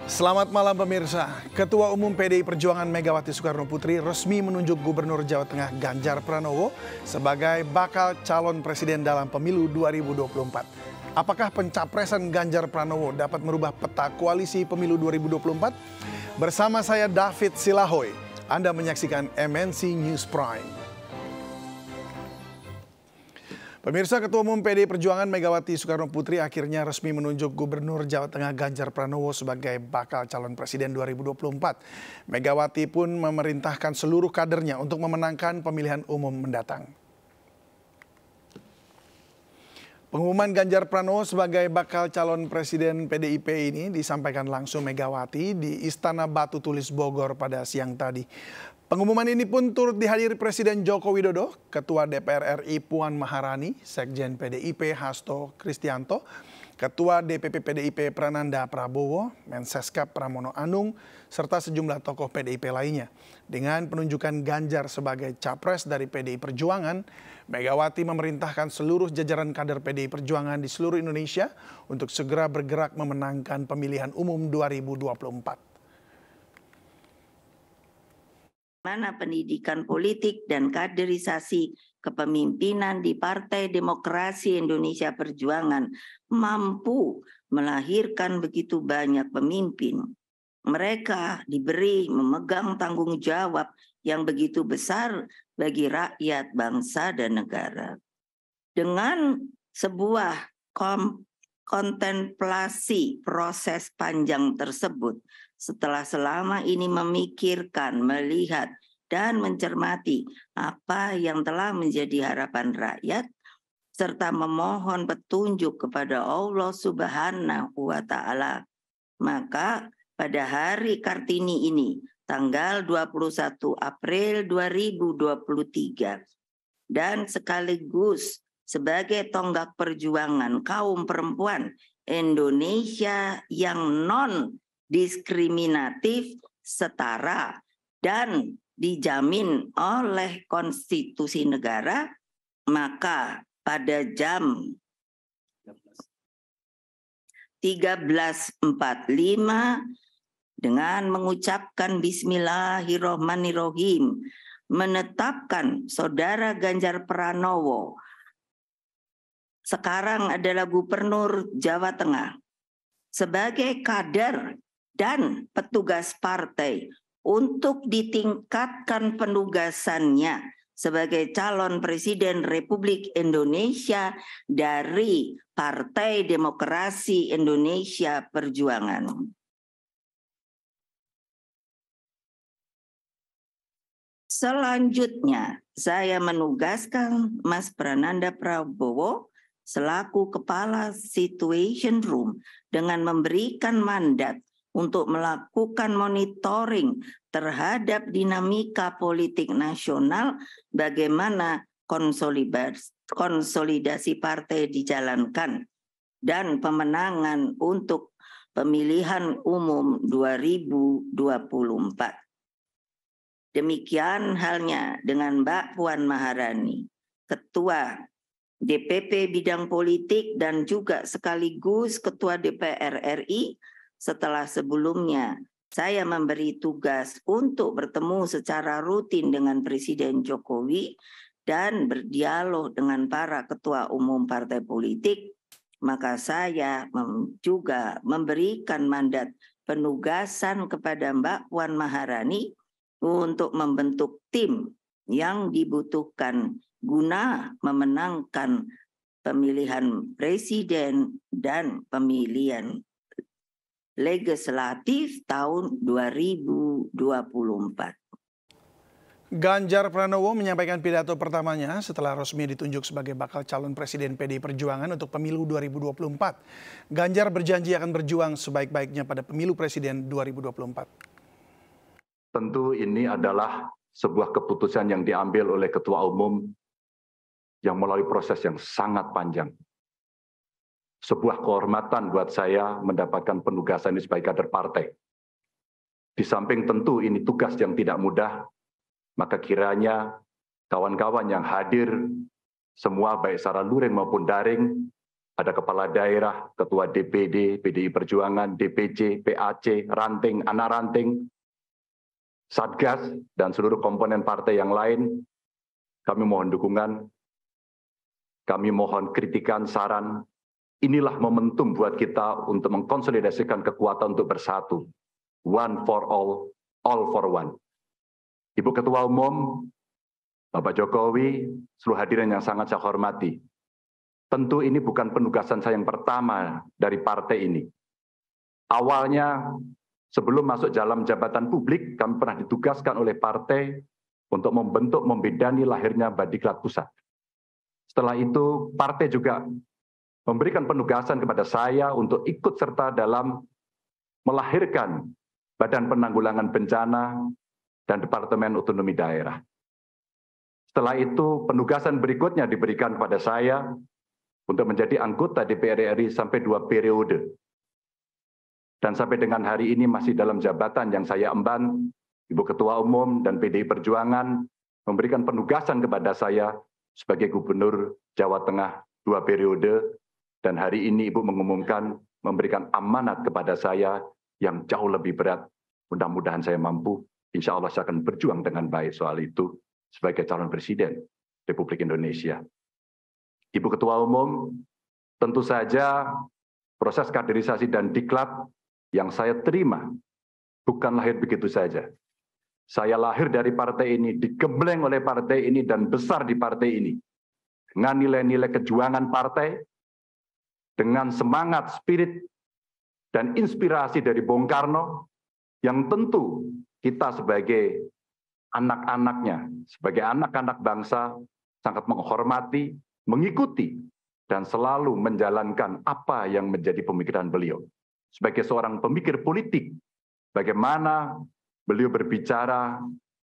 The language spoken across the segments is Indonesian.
Selamat malam pemirsa. Ketua Umum PDI Perjuangan Megawati Soekarnoputri resmi menunjuk Gubernur Jawa Tengah Ganjar Pranowo sebagai bakal calon presiden dalam pemilu 2024. Apakah pencapresan Ganjar Pranowo dapat merubah peta koalisi pemilu 2024? Bersama saya David Silahoy, Anda menyaksikan MNC News Prime. Pemirsa, Ketua Umum PDI Perjuangan Megawati Soekarnoputri akhirnya resmi menunjuk Gubernur Jawa Tengah Ganjar Pranowo sebagai bakal calon presiden 2024. Megawati pun memerintahkan seluruh kadernya untuk memenangkan pemilihan umum mendatang. Pengumuman Ganjar Pranowo sebagai bakal calon presiden PDIP ini disampaikan langsung Megawati di Istana Batu Tulis Bogor pada siang tadi. Pengumuman ini pun turut dihadiri Presiden Joko Widodo, Ketua DPR RI Puan Maharani, Sekjen PDIP Hasto Kristianto, Ketua DPP PDIP Prananda Prabowo, Menseskap Pramono Anung, serta sejumlah tokoh PDIP lainnya. Dengan penunjukan Ganjar sebagai capres dari PDI Perjuangan, Megawati memerintahkan seluruh jajaran kader PDI Perjuangan di seluruh Indonesia untuk segera bergerak memenangkan pemilihan umum 2024. Mana pendidikan politik dan kaderisasi kepemimpinan di Partai Demokrasi Indonesia Perjuangan mampu melahirkan begitu banyak pemimpin. Mereka diberi memegang tanggung jawab yang begitu besar bagi rakyat, bangsa, dan negara. Dengan sebuah kontemplasi proses panjang tersebut, setelah selama ini memikirkan, melihat, dan mencermati apa yang telah menjadi harapan rakyat, serta memohon petunjuk kepada Allah Subhanahu wa Ta'ala, maka pada hari Kartini ini, tanggal 21 April 2023, dan sekaligus sebagai tonggak perjuangan kaum perempuan Indonesia yang non-diskriminatif, setara, dan dijamin oleh konstitusi negara, maka pada jam 13.45 dengan mengucapkan Bismillahirrohmanirrohim, menetapkan Saudara Ganjar Pranowo sekarang adalah Gubernur Jawa Tengah sebagai kader dan petugas partai untuk ditingkatkan penugasannya sebagai calon presiden Republik Indonesia dari Partai Demokrasi Indonesia Perjuangan. Selanjutnya, saya menugaskan Mas Prananda Prabowo selaku Kepala Situation Room dengan memberikan mandat untuk melakukan monitoring terhadap dinamika politik nasional, bagaimana konsolidasi partai dijalankan, dan pemenangan untuk pemilihan umum 2024. Demikian halnya dengan Mbak Puan Maharani, Ketua DPP Bidang Politik dan juga sekaligus Ketua DPR RI, setelah sebelumnya saya memberi tugas untuk bertemu secara rutin dengan Presiden Jokowi dan berdialog dengan para ketua umum partai politik, maka saya juga memberikan mandat penugasan kepada Mbak Puan Maharani untuk membentuk tim yang dibutuhkan guna memenangkan pemilihan presiden dan pemilihan legislatif tahun 2024. Ganjar Pranowo menyampaikan pidato pertamanya setelah resmi ditunjuk sebagai bakal calon presiden PDI Perjuangan untuk pemilu 2024. Ganjar berjanji akan berjuang sebaik-baiknya pada pemilu presiden 2024. Tentu ini adalah sebuah keputusan yang diambil oleh Ketua Umum yang melalui proses yang sangat panjang. Sebuah kehormatan buat saya mendapatkan penugasan ini sebagai kader partai. Di samping tentu ini tugas yang tidak mudah, maka kiranya kawan-kawan yang hadir semua baik secara luring maupun daring ada kepala daerah, ketua DPD, PDI Perjuangan, DPC, PAC, ranting, anak ranting, Satgas, dan seluruh komponen partai yang lain. Kami mohon dukungan, kami mohon kritikan, saran. Inilah momentum buat kita untuk mengkonsolidasikan kekuatan untuk bersatu. One for all for one. Ibu Ketua Umum, Bapak Jokowi, seluruh hadirin yang sangat saya hormati. Tentu ini bukan penugasan saya yang pertama dari partai ini. Awalnya, sebelum masuk dalam jabatan publik, kami pernah ditugaskan oleh partai untuk membentuk, membidani lahirnya Badiklat Pusat. Setelah itu, partai juga memberikan penugasan kepada saya untuk ikut serta dalam melahirkan Badan Penanggulangan Bencana dan Departemen Otonomi Daerah. Setelah itu, penugasan berikutnya diberikan kepada saya untuk menjadi anggota DPR RI sampai 2 periode. Dan sampai dengan hari ini masih dalam jabatan yang saya emban, Ibu Ketua Umum dan PDI Perjuangan memberikan penugasan kepada saya sebagai Gubernur Jawa Tengah 2 periode, dan hari ini Ibu mengumumkan memberikan amanat kepada saya yang jauh lebih berat. Mudah-mudahan saya mampu, insya Allah saya akan berjuang dengan baik soal itu sebagai calon Presiden Republik Indonesia. Ibu Ketua Umum, tentu saja proses kaderisasi dan diklat yang saya terima bukan lahir begitu saja. Saya lahir dari partai ini, digembleng oleh partai ini, dan besar di partai ini. Dengan nilai-nilai kejuangan partai, dengan semangat, spirit, dan inspirasi dari Bung Karno, yang tentu kita sebagai anak-anaknya, sebagai anak-anak bangsa, sangat menghormati, mengikuti, dan selalu menjalankan apa yang menjadi pemikiran beliau. Sebagai seorang pemikir politik, bagaimana beliau berbicara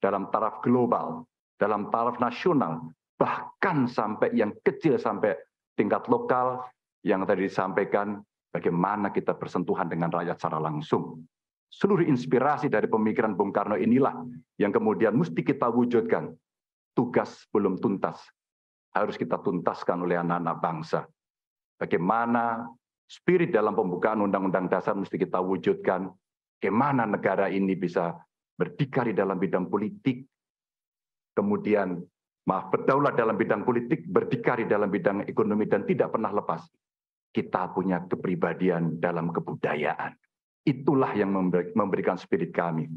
dalam taraf global, dalam taraf nasional, bahkan sampai yang kecil, sampai tingkat lokal, yang tadi disampaikan, bagaimana kita bersentuhan dengan rakyat secara langsung. Seluruh inspirasi dari pemikiran Bung Karno inilah yang kemudian mesti kita wujudkan. Tugas belum tuntas, harus kita tuntaskan oleh anak-anak bangsa. Bagaimana spirit dalam pembukaan Undang-Undang Dasar mesti kita wujudkan. Bagaimana negara ini bisa berdikari dalam bidang politik, kemudian berdaulat dalam bidang politik, berdikari dalam bidang ekonomi, dan tidak pernah lepas. Kita punya kepribadian dalam kebudayaan. Itulah yang memberikan spirit kami.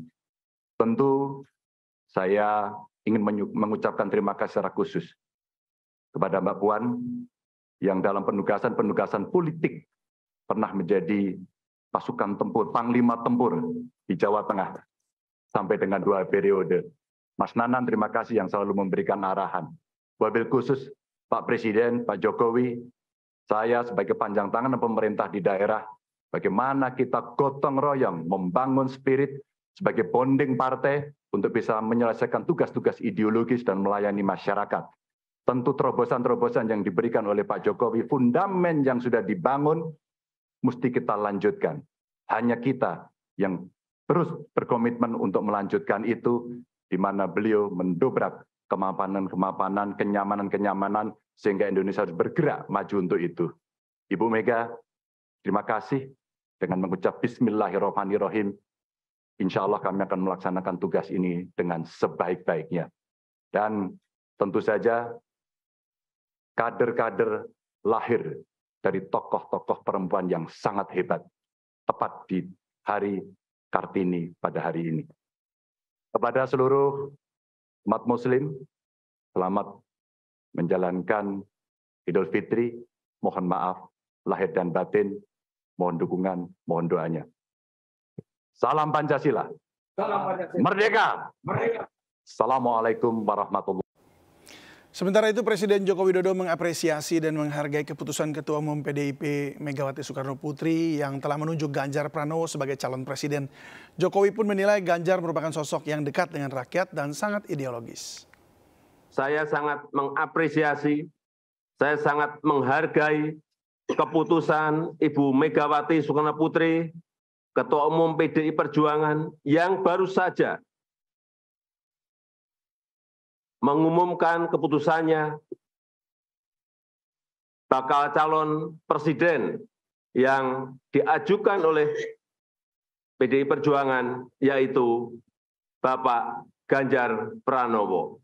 Tentu saya ingin mengucapkan terima kasih secara khusus kepada Mbak Puan yang dalam penugasan-penugasan politik pernah menjadi pasukan tempur, panglima tempur di Jawa Tengah sampai dengan 2 periode. Mas Nanan, terima kasih yang selalu memberikan arahan. Wabil khusus Pak Presiden, Pak Jokowi, saya sebagai panjang tangan pemerintah di daerah, bagaimana kita gotong royong membangun spirit sebagai bonding partai untuk bisa menyelesaikan tugas-tugas ideologis dan melayani masyarakat. Tentu terobosan-terobosan yang diberikan oleh Pak Jokowi, fundamen yang sudah dibangun, mesti kita lanjutkan. Hanya kita yang terus berkomitmen untuk melanjutkan itu, di mana beliau mendobrak kemapanan-kemapanan, kenyamanan-kenyamanan, sehingga Indonesia harus bergerak maju untuk itu. Ibu Mega, terima kasih. Dengan mengucap Bismillahirrahmanirrahim, insya Allah kami akan melaksanakan tugas ini dengan sebaik-baiknya. Dan tentu saja, kader-kader lahir dari tokoh-tokoh perempuan yang sangat hebat, tepat di hari Kartini pada hari ini. Kepada seluruh umat Muslim, selamat menjalankan Idul Fitri, mohon maaf, lahir dan batin, mohon dukungan, mohon doanya. Salam Pancasila. Salam Pancasila. Merdeka. Merdeka. Assalamualaikum warahmatullahi wabarakatuh. Sementara itu, Presiden Joko Widodo mengapresiasi dan menghargai keputusan Ketua Umum PDIP Megawati Soekarno Putri yang telah menunjuk Ganjar Pranowo sebagai calon presiden. Jokowi pun menilai Ganjar merupakan sosok yang dekat dengan rakyat dan sangat ideologis. Saya sangat mengapresiasi, saya sangat menghargai keputusan Ibu Megawati Soekarno Putri, Ketua Umum PDI Perjuangan, yang baru saja mengumumkan keputusannya bakal calon presiden yang diajukan oleh PDI Perjuangan, yaitu Bapak Ganjar Pranowo.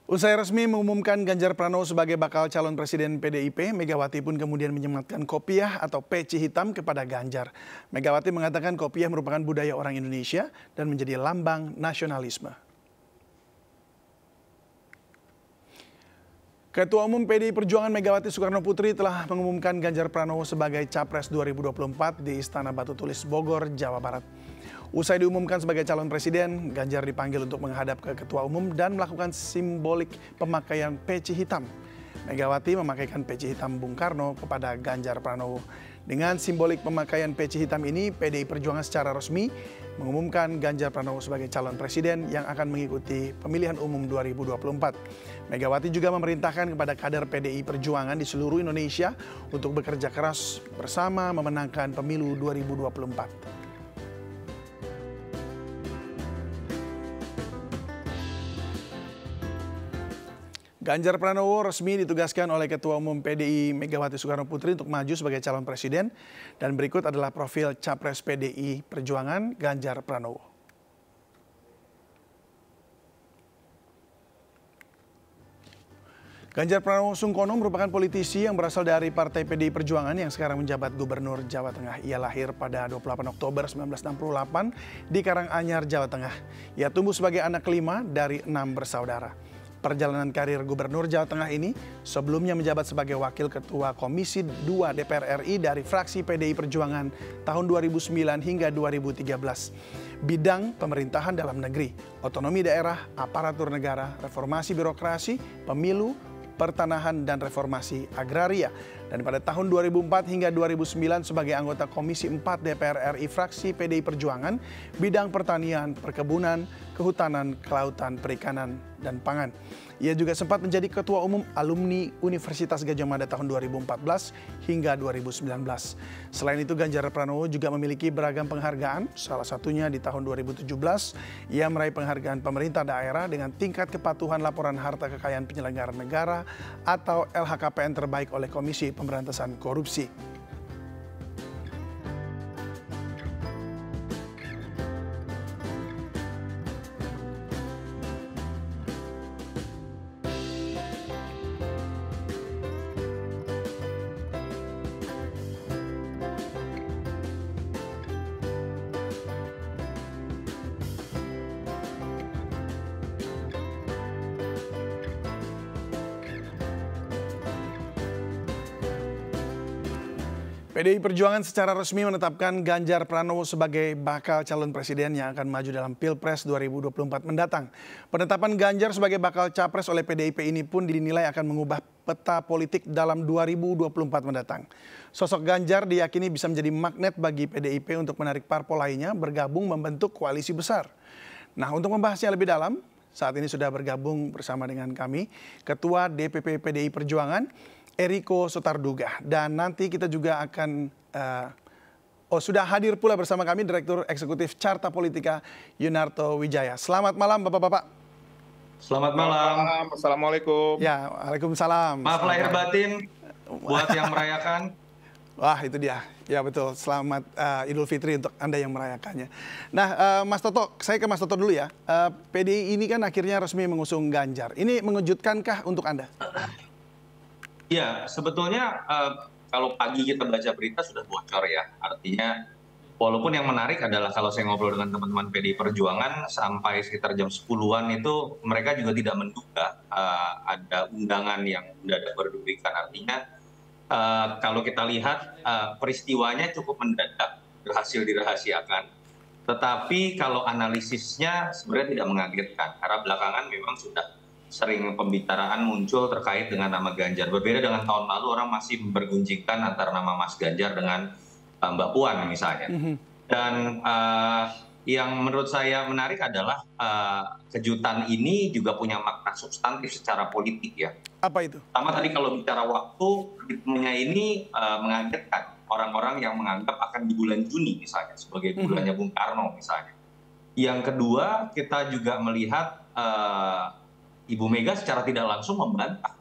Usai resmi mengumumkan Ganjar Pranowo sebagai bakal calon presiden PDIP, Megawati pun kemudian menyematkan kopiah atau peci hitam kepada Ganjar. Megawati mengatakan kopiah merupakan budaya orang Indonesia dan menjadi lambang nasionalisme. Ketua Umum PDI Perjuangan Megawati Soekarno Putri telah mengumumkan Ganjar Pranowo sebagai Capres 2024 di Istana Batu Tulis Bogor, Jawa Barat. Usai diumumkan sebagai calon presiden, Ganjar dipanggil untuk menghadap ke Ketua Umum dan melakukan simbolik pemakaian peci hitam. Megawati memakaikan peci hitam Bung Karno kepada Ganjar Pranowo. Dengan simbolik pemakaian peci hitam ini, PDI Perjuangan secara resmi mengumumkan Ganjar Pranowo sebagai calon presiden yang akan mengikuti pemilihan umum 2024. Megawati juga memerintahkan kepada kader PDI Perjuangan di seluruh Indonesia untuk bekerja keras bersama memenangkan pemilu 2024. Ganjar Pranowo resmi ditugaskan oleh Ketua Umum PDI Megawati Soekarno Putri untuk maju sebagai calon presiden. Dan berikut adalah profil Capres PDI Perjuangan Ganjar Pranowo. Ganjar Pranowo Sungkono merupakan politisi yang berasal dari Partai PDI Perjuangan yang sekarang menjabat Gubernur Jawa Tengah. Ia lahir pada 28 Oktober 1968 di Karanganyar, Jawa Tengah. Ia tumbuh sebagai anak kelima dari 6 bersaudara. Perjalanan karir Gubernur Jawa Tengah ini sebelumnya menjabat sebagai Wakil Ketua Komisi 2 DPR RI dari fraksi PDI Perjuangan tahun 2009 hingga 2013. Bidang pemerintahan dalam negeri, otonomi daerah, aparatur negara, reformasi birokrasi, pemilu, pertanahan, dan reformasi agraria. Dan pada tahun 2004 hingga 2009 sebagai anggota Komisi 4 DPR RI fraksi PDI Perjuangan, bidang pertanian, perkebunan, kehutanan, kelautan, perikanan, dan pangan. Ia juga sempat menjadi Ketua Umum Alumni Universitas Gadjah Mada tahun 2014 hingga 2019. Selain itu, Ganjar Pranowo juga memiliki beragam penghargaan, salah satunya di tahun 2017, ia meraih penghargaan pemerintah daerah dengan tingkat kepatuhan laporan harta kekayaan penyelenggara negara atau LHKPN terbaik oleh Komisi Pemberantasan Korupsi. PDI Perjuangan secara resmi menetapkan Ganjar Pranowo sebagai bakal calon presiden yang akan maju dalam Pilpres 2024 mendatang. Penetapan Ganjar sebagai bakal capres oleh PDIP ini pun dinilai akan mengubah peta politik dalam 2024 mendatang. Sosok Ganjar diyakini bisa menjadi magnet bagi PDIP untuk menarik parpol lainnya bergabung membentuk koalisi besar. Nah, untuk membahasnya lebih dalam, saat ini sudah bergabung bersama dengan kami Ketua DPP PDI Perjuangan, Eriko Sotarduga, dan nanti kita juga akan sudah hadir pula bersama kami Direktur Eksekutif Carta Politika Yunarto Wijaya. Selamat malam Bapak-bapak. Selamat malam. Assalamualaikum. Ya, waalaikumsalam. Maaf lahir batin buat yang merayakan. Wah, itu dia. Ya betul. Selamat Idul Fitri untuk Anda yang merayakannya. Nah, Mas Toto, saya ke Mas Toto dulu ya. PDI ini kan akhirnya resmi mengusung Ganjar. Ini mengejutkankah untuk Anda? Ya, sebetulnya kalau pagi kita baca berita sudah bocor ya. Artinya walaupun yang menarik adalah kalau saya ngobrol dengan teman-teman PDI Perjuangan sampai sekitar jam 10-an itu mereka juga tidak menduga ada undangan yang mendadak berduplikan. Artinya kalau kita lihat peristiwanya cukup mendadak, berhasil dirahasiakan. Tetapi kalau analisisnya sebenarnya tidak mengagetkan karena belakangan memang sudah sering pembicaraan muncul terkait dengan nama Ganjar. Berbeda dengan tahun lalu orang masih bergunjingkan antara nama Mas Ganjar dengan Mbak Puan misalnya. Dan yang menurut saya menarik adalah kejutan ini juga punya makna substantif secara politik ya. Apa itu? Pertama tadi kalau bicara waktu, ritmenya ini mengagetkan orang-orang yang menganggap akan di bulan Juni misalnya, sebagai bulannya Bung Karno misalnya. Yang kedua, kita juga melihat Ibu Mega secara tidak langsung membantah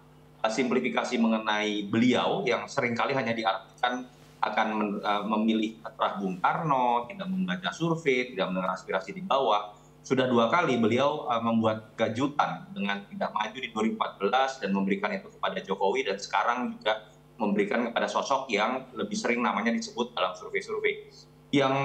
simplifikasi mengenai beliau yang seringkali hanya diartikan akan memilih terah Bung Karno, tidak membaca survei, tidak mendengar aspirasi di bawah. Sudah 2 kali beliau membuat kejutan dengan tidak maju di 2014 dan memberikan itu kepada Jokowi, dan sekarang juga memberikan kepada sosok yang lebih sering namanya disebut dalam survei-survei. Yang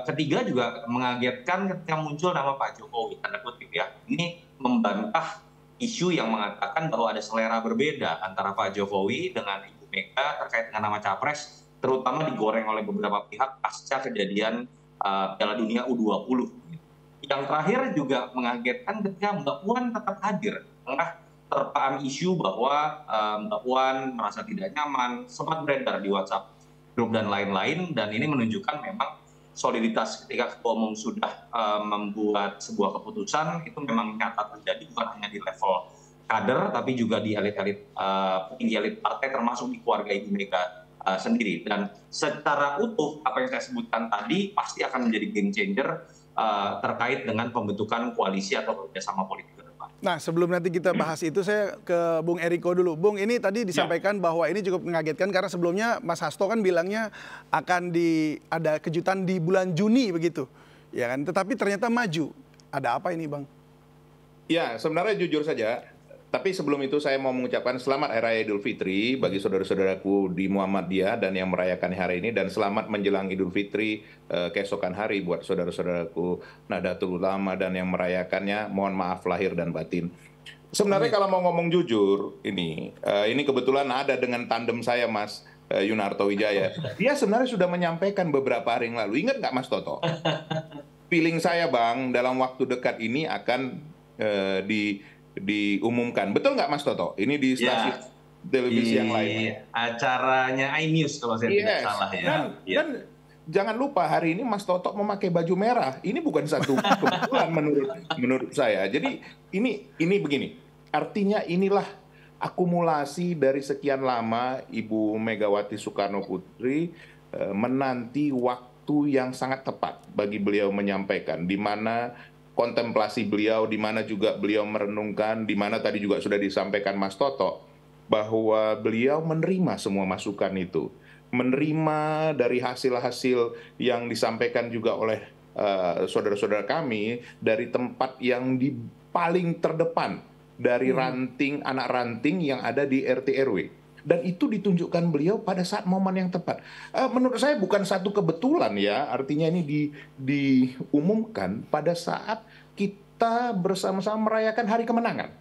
ketiga juga mengagetkan ketika muncul nama Pak Jokowi, tanda kutip ya. Ini membantah isu yang mengatakan bahwa ada selera berbeda antara Pak Jokowi dengan Ibu Mega terkait dengan nama capres, terutama digoreng oleh beberapa pihak pasca kejadian Piala Dunia U20. Yang terakhir juga mengagetkan ketika Mbak Puan tetap hadir tengah terpaan isu bahwa Mbak Puan merasa tidak nyaman, sempat beredar di WhatsApp grup dan lain-lain, dan ini menunjukkan memang soliditas ketika Ketua Umum sudah membuat sebuah keputusan itu memang nyata terjadi, bukan hanya di level kader tapi juga di elit-elit petinggi elit partai, termasuk di keluarga Ibu Mega sendiri. Dan secara utuh apa yang saya sebutkan tadi pasti akan menjadi game changer terkait dengan pembentukan koalisi atau kerjasama politik ke depan. Nah, sebelum nanti kita bahas itu, saya ke Bung Eriko dulu. Bung, ini tadi disampaikan bahwa ini cukup mengagetkan karena sebelumnya Mas Hasto kan bilangnya akan ada kejutan di bulan Juni begitu, ya kan? Tetapi ternyata maju. Ada apa ini, Bang? Ya, sebenarnya jujur saja. Tapi sebelum itu saya mau mengucapkan selamat Hari Raya Idul Fitri bagi saudara-saudaraku di Muhammadiyah dan yang merayakan hari ini, dan selamat menjelang Idul Fitri keesokan hari buat saudara-saudaraku Nahdlatul Ulama dan yang merayakannya. Mohon maaf lahir dan batin. Sebenarnya kalau mau ngomong jujur, ini kebetulan ada dengan tandem saya, Mas Yunarto Wijaya. Dia sebenarnya sudah menyampaikan beberapa hari yang lalu. Ingat nggak, Mas Toto? Feeling saya, Bang, dalam waktu dekat ini akan diumumkan. Betul nggak, Mas Toto? Ini di stasiun televisi yang lain. Acaranya iNews kalau saya tidak salah ya. Dan jangan lupa hari ini Mas Toto memakai baju merah. Ini bukan satu kebetulan menurut saya. Jadi ini begini. Artinya inilah akumulasi dari sekian lama Ibu Megawati Soekarno Putri menanti waktu yang sangat tepat bagi beliau menyampaikan, di mana kontemplasi beliau, di mana juga beliau merenungkan, di mana tadi juga sudah disampaikan Mas Toto, bahwa beliau menerima semua masukan itu. Menerima dari hasil-hasil yang disampaikan juga oleh saudara-saudara kami, dari tempat yang paling terdepan, dari anak ranting yang ada di RT RW. Dan itu ditunjukkan beliau pada saat momen yang tepat. Menurut saya bukan satu kebetulan ya, artinya ini diumumkan pada saat kita bersama-sama merayakan Hari Kemenangan.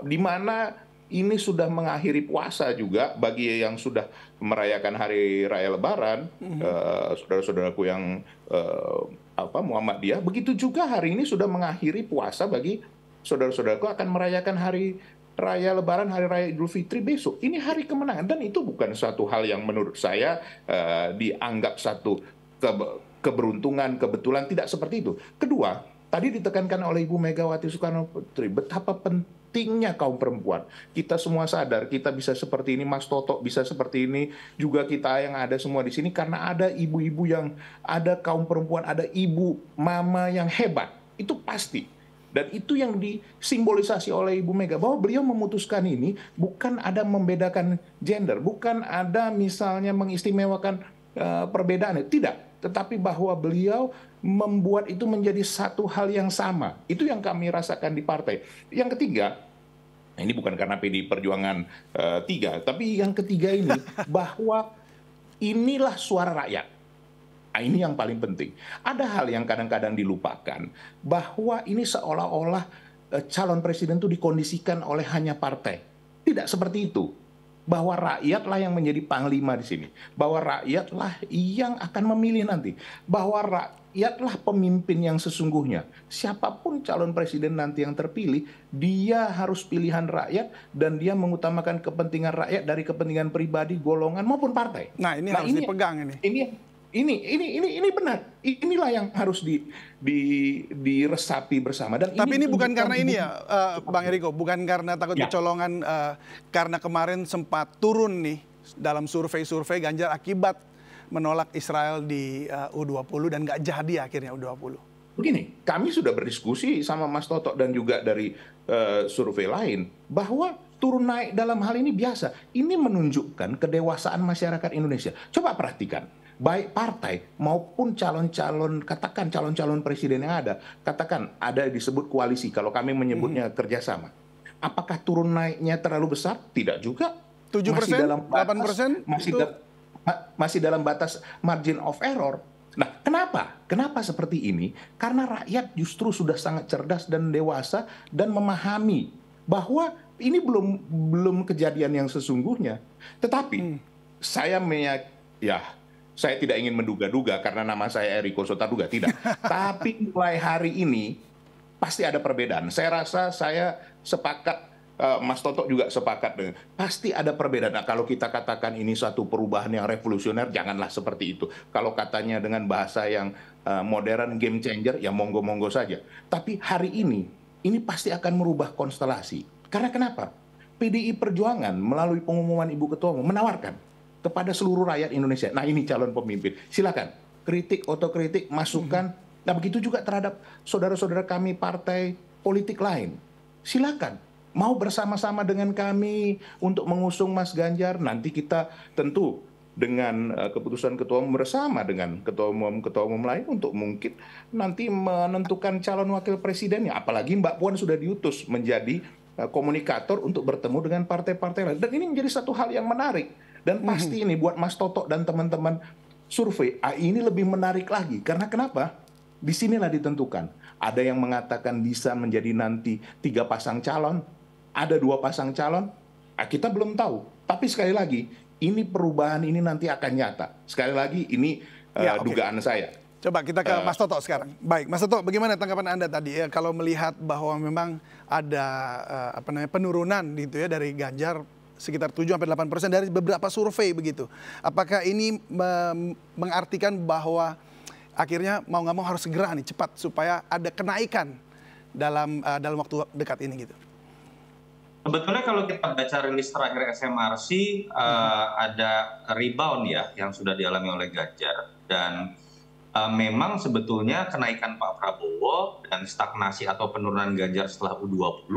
Di mana ini sudah mengakhiri puasa juga bagi yang sudah merayakan Hari Raya Lebaran, saudara-saudaraku yang Muhammadiyah. Begitu juga hari ini sudah mengakhiri puasa bagi saudara-saudaraku akan merayakan Hari Raya Lebaran, Hari Raya Idul Fitri besok. Ini hari kemenangan, dan itu bukan suatu hal yang menurut saya dianggap satu keberuntungan, kebetulan, tidak seperti itu. Kedua, tadi ditekankan oleh Ibu Megawati Soekarno Putri betapa pentingnya kaum perempuan. Kita semua sadar kita bisa seperti ini, Mas Toto bisa seperti ini, juga kita yang ada semua di sini karena ada ibu-ibu yang ada, kaum perempuan, ada ibu, mama yang hebat. Itu pasti. Dan itu yang disimbolisasi oleh Ibu Mega, bahwa beliau memutuskan ini bukan ada membedakan gender, bukan ada misalnya mengistimewakan perbedaan, tidak. Tetapi bahwa beliau membuat itu menjadi satu hal yang sama. Itu yang kami rasakan di partai. Yang ketiga, ini bukan karena PDI Perjuangan 3, tapi yang ketiga ini, bahwa inilah suara rakyat. Nah, ini yang paling penting. Ada hal yang kadang-kadang dilupakan, bahwa ini seolah-olah calon presiden itu dikondisikan oleh hanya partai. Tidak seperti itu. Bahwa rakyatlah yang menjadi panglima di sini. Bahwa rakyatlah yang akan memilih nanti. Bahwa rakyatlah pemimpin yang sesungguhnya. Siapapun calon presiden nanti yang terpilih, dia harus pilihan rakyat dan dia mengutamakan kepentingan rakyat dari kepentingan pribadi, golongan maupun partai. Nah, ini harus dipegang ini. Ini benar. Inilah yang harus diresapi bersama. Dan tapi ini bukan karena ini ya, Bang Eriko, bukan karena takut kecolongan, karena kemarin sempat turun nih dalam survei-survei Ganjar akibat menolak Israel di U20 dan nggak jadi akhirnya U20. Begini, kami sudah berdiskusi sama Mas Toto dan juga dari survei lain, bahwa turun naik dalam hal ini biasa. Ini menunjukkan kedewasaan masyarakat Indonesia. Coba perhatikan, baik partai maupun calon-calon, katakan calon-calon presiden yang ada, katakan ada disebut koalisi, kalau kami menyebutnya kerjasama. Apakah turun naiknya terlalu besar? Tidak juga. 7%, 8%? Masih dalam batas margin of error. Nah, kenapa? Kenapa seperti ini? Karena rakyat justru sudah sangat cerdas dan dewasa dan memahami bahwa ini belum kejadian yang sesungguhnya. Tetapi saya tidak ingin menduga-duga karena nama saya Eriko Sotarduga, tidak. Tapi mulai hari ini pasti ada perbedaan. Saya rasa saya sepakat, Mas Toto juga sepakat dengan pasti ada perbedaan. Nah, kalau kita katakan ini satu perubahan yang revolusioner, janganlah seperti itu. Kalau katanya dengan bahasa yang modern, game changer, ya monggo-monggo saja. Tapi hari ini pasti akan merubah konstelasi. Karena kenapa? PDI Perjuangan melalui pengumuman Ibu Ketua Umum menawarkan kepada seluruh rakyat Indonesia. Nah, ini calon pemimpin. Silakan kritik, otokritik, masukan. Nah, begitu juga terhadap saudara-saudara kami partai politik lain. Silakan. Mau bersama-sama dengan kami untuk mengusung Mas Ganjar, nanti kita tentu dengan keputusan Ketua Umum bersama dengan Ketua Umum lain untuk mungkin nanti menentukan calon wakil presidennya. Apalagi Mbak Puan sudah diutus menjadi komunikator untuk bertemu dengan partai-partai lain. Dan ini menjadi satu hal yang menarik. Dan pasti ini buat Mas Toto dan teman-teman survei, ini lebih menarik lagi. Karena kenapa? Disinilah ditentukan. Ada yang mengatakan bisa menjadi nanti 3 pasang calon, ada 2 pasang calon, kita belum tahu. Tapi sekali lagi, ini perubahan ini nanti akan nyata. Sekali lagi, ini dugaan saya. Coba kita ke Mas Toto sekarang. Baik, Mas Toto, bagaimana tanggapan Anda tadi ya kalau melihat bahwa memang ada penurunan gitu ya dari Ganjar sekitar 7-8% dari beberapa survei begitu. Apakah ini mengartikan bahwa akhirnya mau nggak mau harus segera nih cepat supaya ada kenaikan dalam waktu dekat ini gitu? Sebetulnya kalau kita baca rilis terakhir SMRC ada rebound ya yang sudah dialami oleh Ganjar, dan memang sebetulnya kenaikan Pak Prabowo dan stagnasi atau penurunan Ganjar setelah U20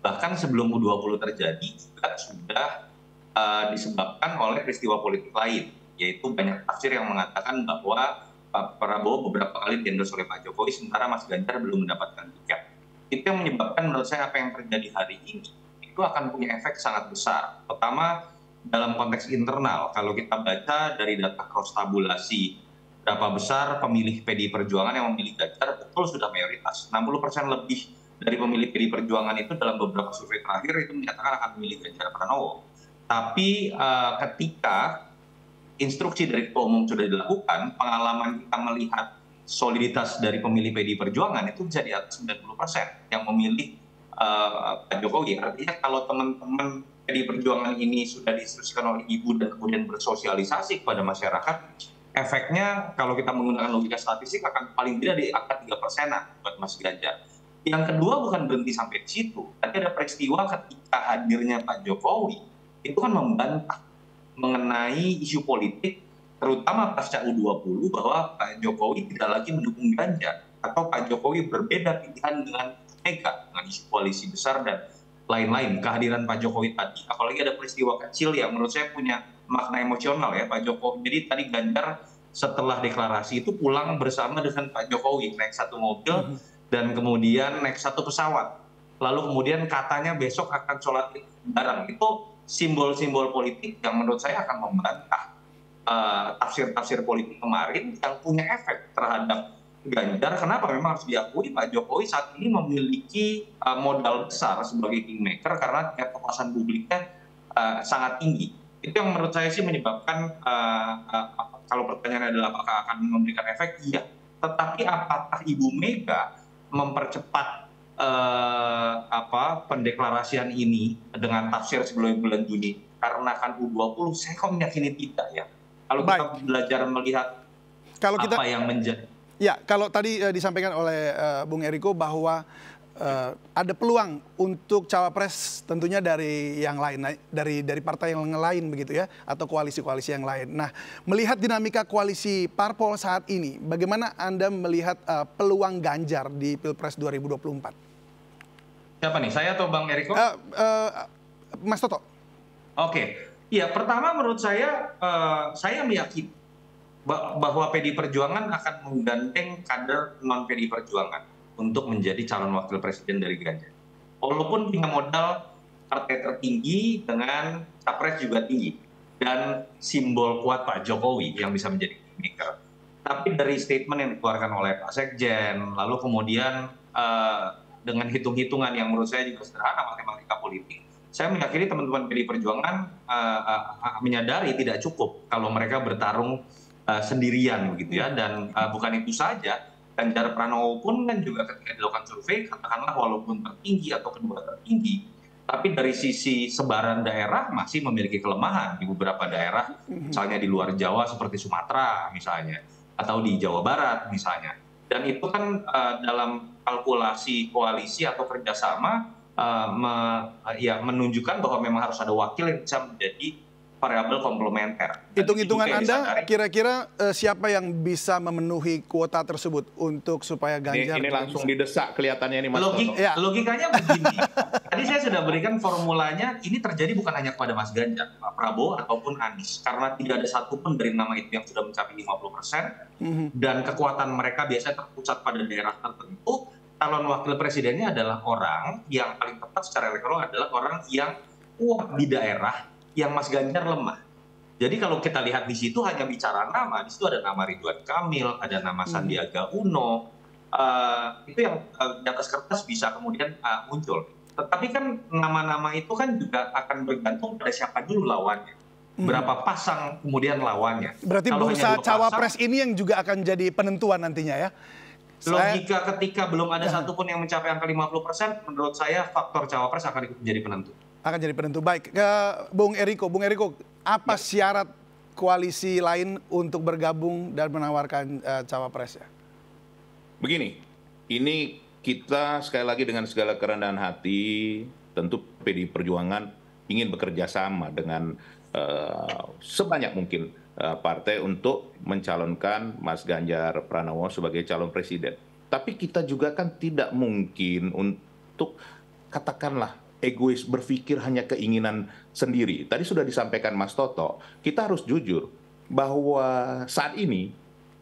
bahkan sebelum U20 terjadi juga sudah disebabkan oleh peristiwa politik lain, yaitu banyak tafsir yang mengatakan bahwa Pak Prabowo beberapa kali di-endorse oleh Pak Jokowi sementara Mas Ganjar belum mendapatkan tiket. Itu yang menyebabkan menurut saya apa yang terjadi hari ini itu akan punya efek sangat besar. Pertama, dalam konteks internal, kalau kita baca dari data cross tabulasi, berapa besar pemilih PDI Perjuangan yang memilih Ganjar, betul sudah mayoritas. 60% lebih dari pemilih PDI Perjuangan itu dalam beberapa survei terakhir itu menyatakan akan memilih Ganjar Pranowo. Tapi ketika instruksi dari Ketua Umum sudah dilakukan, pengalaman kita melihat soliditas dari pemilih PDI Perjuangan itu bisa di atas 90% yang memilih Pak Jokowi. Artinya kalau teman-teman PDI Perjuangan ini sudah diinstruksikan oleh Ibu dan kemudian bersosialisasi kepada masyarakat, efeknya kalau kita menggunakan logika statistik akan paling tidak di angka 3%-an buat Mas Ganjar. Yang kedua bukan berhenti sampai di situ. Tadi ada peristiwa ketika hadirnya Pak Jokowi, itu kan membantah mengenai isu politik, terutama pasca U20 bahwa Pak Jokowi tidak lagi mendukung Ganjar, atau Pak Jokowi berbeda pilihan dengan Mega, dengan isu koalisi besar dan lain-lain. Kehadiran Pak Jokowi tadi, apalagi ada peristiwa kecil yang menurut saya punya makna emosional ya Pak Jokowi. Jadi tadi Ganjar setelah deklarasi itu pulang bersama dengan Pak Jokowi, naik satu mobil dan kemudian naik satu pesawat. Lalu kemudian katanya besok akan sholat bareng. Itu simbol-simbol politik yang menurut saya akan membantah tafsir-tafsir politik kemarin yang punya efek terhadap Ganjar. Kenapa? Memang harus diakui Pak Jokowi saat ini memiliki modal besar sebagai kingmaker karena tingkat kepuasan publiknya sangat tinggi. Itu yang menurut saya sih menyebabkan kalau pertanyaannya adalah apakah akan memberikan efek? Iya. Tetapi apakah Ibu Mega mempercepat pendeklarasian ini dengan tafsir sebelum bulan Juni karena kan U20? Saya kok meyakini tidak ya. Kalau kita belajar melihat apa yang menjadi. Ya, kalau tadi disampaikan oleh Bung Eriko bahwa ada peluang untuk cawapres tentunya dari yang lain, dari partai yang lain begitu ya, atau koalisi-koalisi yang lain. Nah, melihat dinamika koalisi parpol saat ini, bagaimana Anda melihat peluang Ganjar di Pilpres 2024? Siapa nih, saya atau Bang Eriko? Mas Toto. Oke, ya pertama menurut saya meyakini bahwa PDI Perjuangan akan menggandeng kader non PDI Perjuangan untuk menjadi calon wakil presiden dari Ganjar. Walaupun punya modal partai tertinggi dengan capres juga tinggi dan simbol kuat Pak Jokowi yang bisa menjadi kingmaker. Tapi dari statement yang dikeluarkan oleh Pak Sekjen, lalu kemudian dengan hitung-hitungan yang menurut saya juga sederhana, matematika politik, saya meyakini teman-teman PDI Perjuangan menyadari tidak cukup kalau mereka bertarung sendirian begitu ya. Dan bukan itu saja, Ganjar Pranowo pun kan juga ketika dilakukan survei, katakanlah walaupun tertinggi atau kedua tertinggi, tapi dari sisi sebaran daerah masih memiliki kelemahan di beberapa daerah, misalnya di luar Jawa seperti Sumatera misalnya, atau di Jawa Barat misalnya. Dan itu kan dalam kalkulasi koalisi atau kerjasama menunjukkan bahwa memang harus ada wakil yang bisa menjadi variabel komplementer. Hitung-hitungan Anda, kira-kira siapa yang bisa memenuhi kuota tersebut untuk supaya Ganjar... Ini langsung didesak kelihatannya ini Mas Toto. Logikanya begini, tadi saya sudah berikan formulanya, ini terjadi bukan hanya kepada Mas Ganjar, Pak Prabowo ataupun Anies, karena tidak ada satupun dari nama itu yang sudah mencapai 50%, dan kekuatan mereka biasanya terpusat pada daerah tertentu. Calon wakil presidennya adalah orang yang paling tepat secara elektoral adalah orang yang kuat di daerah yang Mas Ganjar lemah. Jadi kalau kita lihat di situ hanya bicara nama, di situ ada nama Ridwan Kamil, ada nama Sandiaga Uno, itu yang di atas kertas bisa kemudian muncul. Tetapi kan nama-nama itu kan juga akan bergantung pada siapa dulu lawannya. Berapa pasang kemudian lawannya. Berarti bursa cawapres ini yang juga akan jadi penentuan nantinya ya? Logika ketika belum ada satupun yang mencapai angka 50%, menurut saya faktor cawapres akan menjadi penentu. Akan jadi penentu. Baik, ke Bung Eriko. Bung Eriko, apa syarat koalisi lain untuk bergabung dan menawarkan cawapresnya? Begini, ini kita sekali lagi dengan segala kerendahan hati, tentu PDI Perjuangan ingin bekerja sama dengan sebanyak mungkin partai untuk mencalonkan Mas Ganjar Pranowo sebagai calon presiden. Tapi kita juga kan tidak mungkin untuk katakanlah egois berpikir hanya keinginan sendiri. Tadi sudah disampaikan Mas Toto, kita harus jujur bahwa saat ini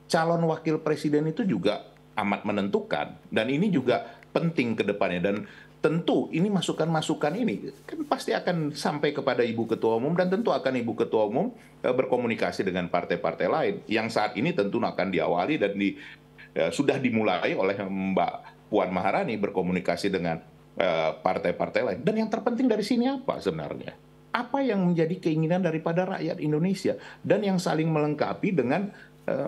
calon wakil presiden itu juga amat menentukan dan ini juga penting ke depannya. Dan tentu ini masukan-masukan ini kan pasti akan sampai kepada Ibu Ketua Umum dan tentu akan Ibu Ketua Umum berkomunikasi dengan partai-partai lain yang saat ini tentu akan diawali dan sudah dimulai oleh Mbak Puan Maharani berkomunikasi dengan partai-partai lain. Dan yang terpenting dari sini apa sebenarnya? Apa yang menjadi keinginan daripada rakyat Indonesia dan yang saling melengkapi dengan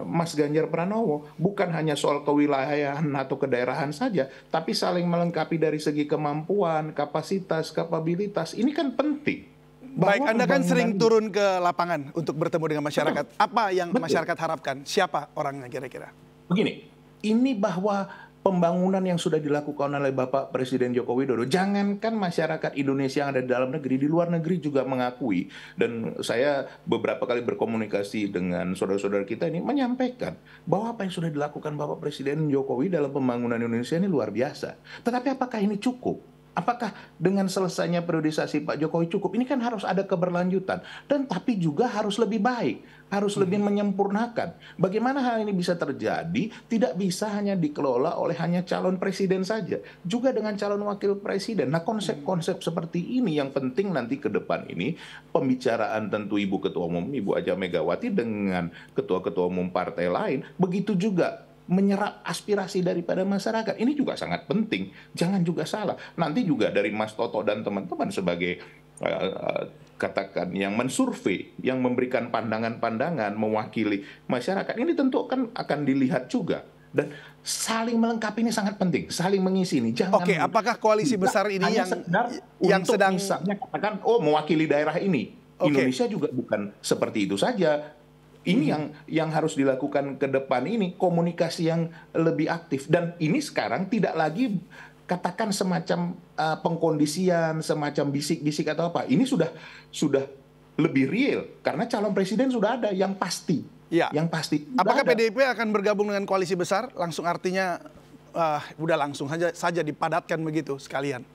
Mas Ganjar Pranowo, bukan hanya soal kewilayahan atau kedaerahan saja, tapi saling melengkapi dari segi kemampuan, kapasitas, kapabilitas. Ini kan penting. Baik, Anda kan sering turun ke lapangan untuk bertemu dengan masyarakat. Apa yang masyarakat harapkan? Siapa orangnya kira-kira? Begini, ini bahwa pembangunan yang sudah dilakukan oleh Bapak Presiden Joko Widodo, jangankan masyarakat Indonesia yang ada di dalam negeri, di luar negeri juga mengakui. Dan saya beberapa kali berkomunikasi dengan saudara-saudara kita ini menyampaikan bahwa apa yang sudah dilakukan Bapak Presiden Jokowi dalam pembangunan Indonesia ini luar biasa. Tetapi apakah ini cukup? Apakah dengan selesainya periodisasi Pak Jokowi cukup? Ini kan harus ada keberlanjutan. Dan tapi juga harus lebih baik, harus lebih menyempurnakan. Bagaimana hal ini bisa terjadi? Tidak bisa hanya dikelola oleh hanya calon presiden saja. Juga dengan calon wakil presiden. Nah, konsep-konsep seperti ini yang penting nanti ke depan ini. Pembicaraan tentu Ibu Ketua Umum, Ibu Aja Megawati dengan ketua-ketua umum partai lain. Begitu juga menyerap aspirasi daripada masyarakat. Ini juga sangat penting. Jangan juga salah. Nanti juga dari Mas Toto dan teman-teman sebagai katakan yang mensurvei, yang memberikan pandangan-pandangan mewakili masyarakat. Ini tentu kan akan dilihat juga. Dan saling melengkapi ini sangat penting. Saling mengisi ini. Jangan. Oke, apakah koalisi besar ini yang sedang misalnya katakan mewakili daerah ini. Indonesia juga bukan seperti itu saja. Ini yang harus dilakukan ke depan ini, komunikasi yang lebih aktif. Dan ini sekarang tidak lagi katakan semacam pengkondisian, semacam bisik-bisik atau apa. Ini sudah lebih real karena calon presiden sudah ada yang pasti. Ya. Yang pasti. Apakah PDIP akan bergabung dengan koalisi besar? Langsung artinya udah langsung saja dipadatkan begitu sekalian.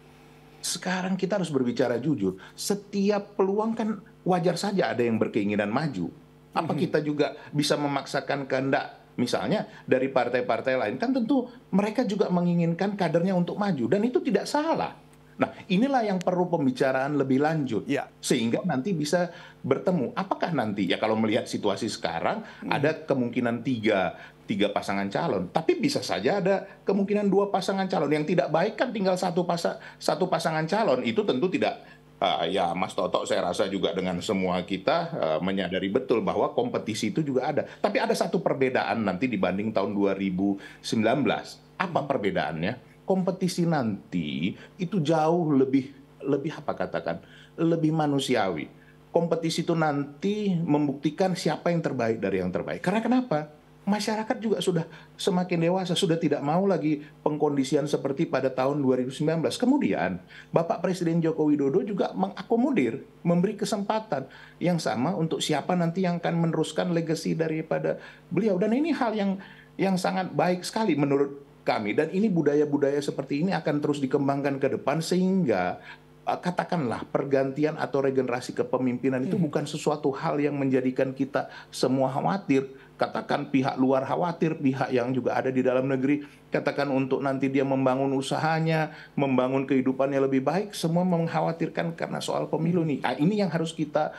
sekarang kita harus berbicara jujur. Setiap peluang kan wajar saja ada yang berkeinginan maju. Apa kita juga bisa memaksakan kehendak misalnya dari partai-partai lain? Kan tentu mereka juga menginginkan kadernya untuk maju dan itu tidak salah. Nah, inilah yang perlu pembicaraan lebih lanjut, sehingga nanti bisa bertemu. Apakah nanti, ya kalau melihat situasi sekarang, ada kemungkinan tiga pasangan calon, tapi bisa saja ada kemungkinan 2 pasangan calon. Yang tidak baik kan tinggal satu pasangan calon, itu tentu tidak, ya Mas Toto saya rasa juga dengan semua kita menyadari betul bahwa kompetisi itu juga ada. Tapi ada satu perbedaan nanti dibanding tahun 2019. Apa perbedaannya? Kompetisi nanti itu jauh lebih lebih manusiawi. Kompetisi itu nanti membuktikan siapa yang terbaik dari yang terbaik. Karena kenapa? Masyarakat juga sudah semakin dewasa, sudah tidak mau lagi pengkondisian seperti pada tahun 2019. Kemudian Bapak Presiden Joko Widodo juga mengakomodir, memberi kesempatan yang sama untuk siapa nanti yang akan meneruskan legasi daripada beliau. Dan ini hal yang sangat baik sekali menurut kami, dan ini budaya-budaya seperti ini akan terus dikembangkan ke depan sehingga katakanlah pergantian atau regenerasi kepemimpinan itu bukan sesuatu hal yang menjadikan kita semua khawatir. Katakan pihak luar khawatir, pihak yang juga ada di dalam negeri katakan untuk nanti dia membangun usahanya, membangun kehidupannya lebih baik, semua mengkhawatirkan karena soal pemilu nih. Nah, ini yang harus kita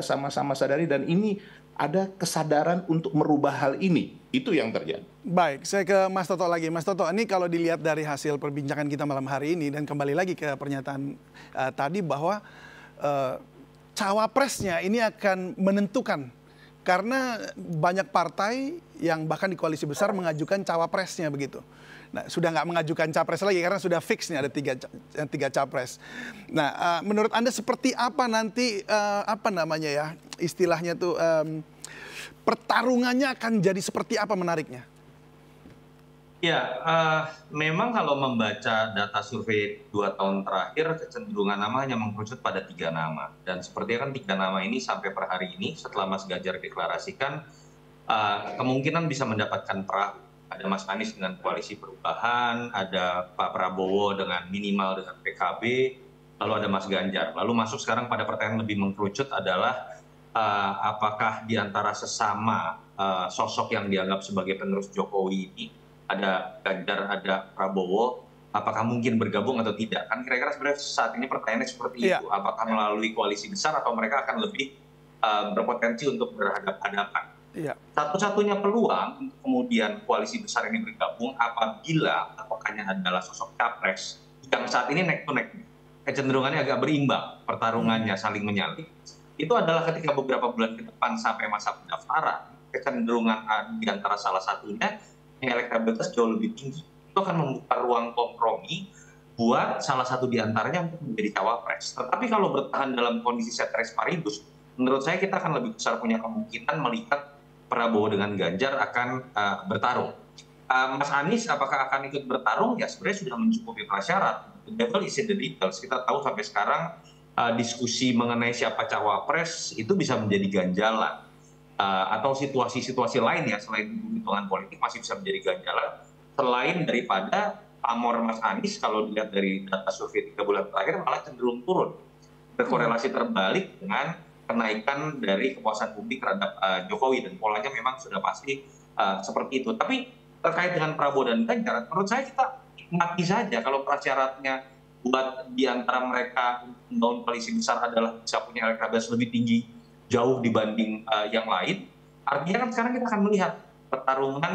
sama-sama sadari, dan ini ada kesadaran untuk merubah hal ini. Itu yang terjadi. Baik, saya ke Mas Toto lagi. Mas Toto, ini kalau dilihat dari hasil perbincangan kita malam hari ini dan kembali lagi ke pernyataan tadi bahwa cawapresnya ini akan menentukan. Karena banyak partai yang bahkan di koalisi besar mengajukan cawapresnya begitu. Nah, sudah nggak mengajukan capres lagi karena sudah fix nih ada tiga capres. Nah, menurut Anda seperti apa nanti apa namanya ya istilahnya tuh pertarungannya akan jadi seperti apa menariknya? Ya, memang kalau membaca data survei 2 tahun terakhir, kecenderungan nama hanya mengkerucut pada 3 nama. Dan sepertinya kan 3 nama ini sampai per hari ini, setelah Mas Ganjar deklarasikan, kemungkinan bisa mendapatkan perahu. Ada Mas Anies dengan Koalisi Perubahan, ada Pak Prabowo dengan minimal dengan PKB, lalu ada Mas Ganjar. Lalu masuk sekarang pada pertanyaan lebih mengkerucut adalah apakah di antara sesama sosok yang dianggap sebagai penerus Jokowi ini, ada Ganjar, ada Prabowo, apakah mungkin bergabung atau tidak? Kan kira-kira sebenarnya saat ini pertanyaannya seperti itu. Apakah melalui koalisi besar atau mereka akan lebih berpotensi untuk berhadapan-hadapan? Satu-satunya peluang untuk kemudian koalisi besar ini bergabung apabila patokannya adalah sosok capres yang saat ini neck to neck, kecenderungannya agak berimbang, pertarungannya saling menyalip. Itu adalah ketika beberapa bulan ke depan sampai masa pendaftaran, kecenderungan di antara salah satunya yang elektabilitas jauh lebih tinggi. Itu akan membuka ruang kompromi buat salah satu di antaranya untuk menjadi cawapres. Tetapi kalau bertahan dalam kondisi ceteris paribus, menurut saya kita akan lebih besar punya kemungkinan melihat Prabowo dengan Ganjar akan bertarung. Mas Anies apakah akan ikut bertarung? Ya sebenarnya sudah mencukupi prasyarat. The devil is in the details. Kita tahu sampai sekarang diskusi mengenai siapa cawapres itu bisa menjadi ganjalan. Atau situasi-situasi lain ya selain hitungan politik masih bisa menjadi ganjalan. Selain daripada pamor Mas Anies kalau dilihat dari data survei 3 bulan terakhir malah cenderung turun. Berkorelasi terbalik dengan kenaikan dari kepuasan publik terhadap Jokowi, dan polanya memang sudah pasti seperti itu. Tapi terkait dengan Prabowo dan Ganjar, menurut saya kita nikmati saja kalau prasyaratnya buat di antara mereka membangun koalisi besar adalah bisa punya elektabilitas lebih tinggi jauh dibanding yang lain. Artinya kan sekarang kita akan melihat pertarungan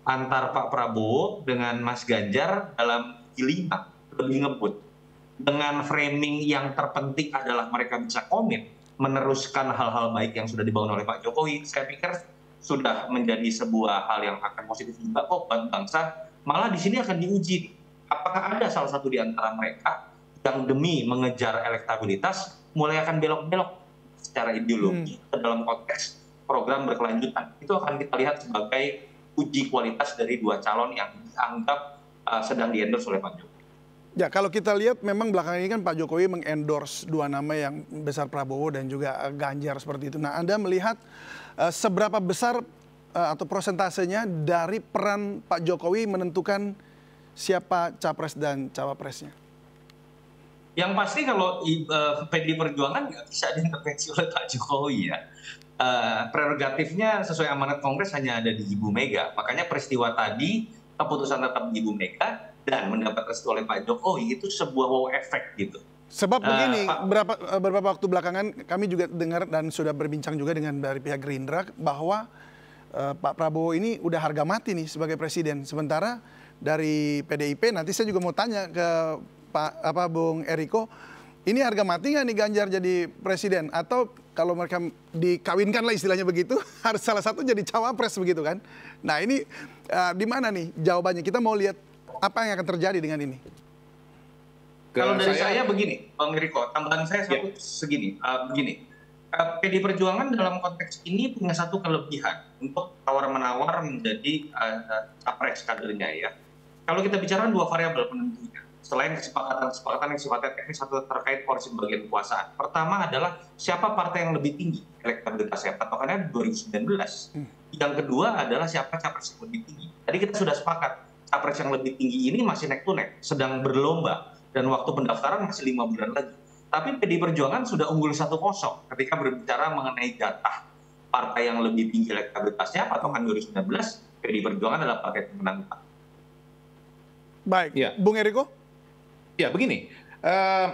antar Pak Prabowo dengan Mas Ganjar dalam gilingan lebih ngebut. Dengan framing yang terpenting adalah mereka bisa komit meneruskan hal-hal baik yang sudah dibangun oleh Pak Jokowi, saya pikir sudah menjadi sebuah hal yang akan positif juga kok buat bangsa. Malah di sini akan diuji apakah ada salah satu di antara mereka yang demi mengejar elektabilitas mulai akan belok-belok secara ideologi dalam konteks program berkelanjutan. Itu akan kita lihat sebagai uji kualitas dari 2 calon yang dianggap sedang di-endorse oleh Pak Jokowi. Ya, kalau kita lihat memang belakangan ini kan Pak Jokowi mengendorse 2 nama yang besar, Prabowo dan juga Ganjar seperti itu. Nah, Anda melihat seberapa besar atau prosentasenya dari peran Pak Jokowi menentukan siapa capres dan cawapresnya? Yang pasti kalau PDI Perjuangan nggak bisa diintervensi oleh Pak Jokowi ya. Prerogatifnya sesuai amanat Kongres hanya ada di Ibu Mega. Makanya peristiwa tadi keputusan tetap di Ibu Mega dan mendapat restu oleh Pak Jokowi itu sebuah wow effect gitu. Sebab begini, beberapa waktu belakangan kami juga dengar dan sudah berbincang juga dengan dari pihak Gerindra bahwa Pak Prabowo ini udah harga mati nih sebagai presiden. Sementara dari PDIP nanti saya juga mau tanya ke Bung Eriko, ini harga mati nggak nih Ganjar jadi presiden? Atau kalau mereka dikawinkan lah istilahnya begitu, harus salah satu jadi cawapres begitu kan? Nah ini di mana nih jawabannya? Kita mau lihat apa yang akan terjadi dengan ini. Kalau dari saya begini, Bang Eriko, tambahan saya begini. PDI Perjuangan dalam konteks ini punya satu kelebihan untuk tawar-menawar menjadi capres kadernya ya. Kalau kita bicara dua variabel penentunya, selain kesepakatan yang sifatnya teknis atau terkait porsi bagian kekuasaan. Pertama adalah siapa partai yang lebih tinggi elektabilitasnya, patokannya 2019. Yang kedua adalah siapa capres yang lebih tinggi. Tadi kita sudah sepakat, capres yang lebih tinggi ini masih neck to neck, sedang berlomba, dan waktu pendaftaran masih 5 bulan lagi. Tapi PDI Perjuangan sudah unggul 1-0 ketika berbicara mengenai jatah partai yang lebih tinggi elektabilitasnya, patokan 2019, PDI Perjuangan adalah partai pemenang. Baik, Bung Eriko? Ya begini,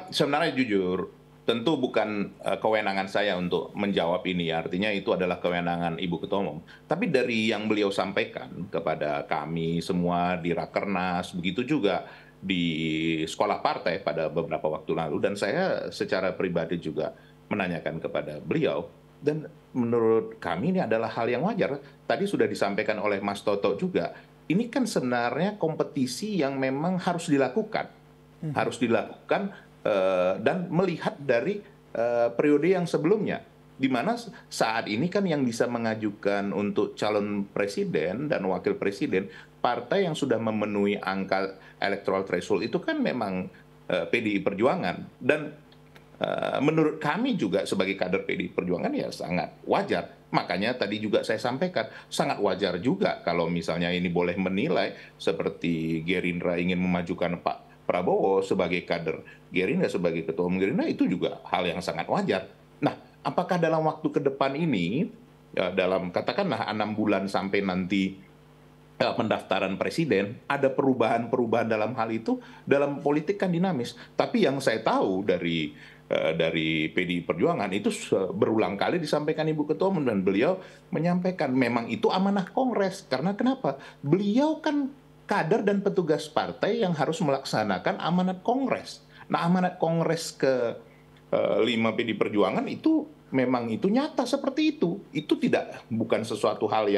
sebenarnya jujur, tentu bukan kewenangan saya untuk menjawab ini, artinya itu adalah kewenangan Ibu Ketua Umum. Tapi dari yang beliau sampaikan kepada kami semua di Rakernas, begitu juga di sekolah partai pada beberapa waktu lalu, dan saya secara pribadi juga menanyakan kepada beliau, dan menurut kami ini adalah hal yang wajar. Tadi sudah disampaikan oleh Mas Toto juga, ini kan sebenarnya kompetisi yang memang harus dilakukan. Dan melihat dari periode yang sebelumnya, di mana saat ini kan yang bisa mengajukan untuk calon presiden dan wakil presiden partai yang sudah memenuhi angka electoral threshold itu kan memang PDI Perjuangan, dan menurut kami juga sebagai kader PDI Perjuangan ya sangat wajar. Makanya tadi juga saya sampaikan sangat wajar juga kalau misalnya ini boleh menilai seperti Gerindra ingin memajukan Pak Prabowo sebagai kader Gerindra, sebagai ketua umum Gerindra, itu juga hal yang sangat wajar. Nah, apakah dalam waktu ke depan ini, dalam katakanlah 6 bulan sampai nanti pendaftaran presiden, ada perubahan-perubahan dalam hal itu? Dalam politik kan dinamis. Tapi yang saya tahu dari PDI Perjuangan itu berulang kali disampaikan Ibu Ketua Umum, dan beliau menyampaikan memang itu amanah Kongres. Karena kenapa? Beliau kan kader dan petugas partai yang harus melaksanakan amanat Kongres. Nah, amanat Kongres ke-5 PDI Perjuangan itu memang itu nyata seperti itu. Itu bukan sesuatu hal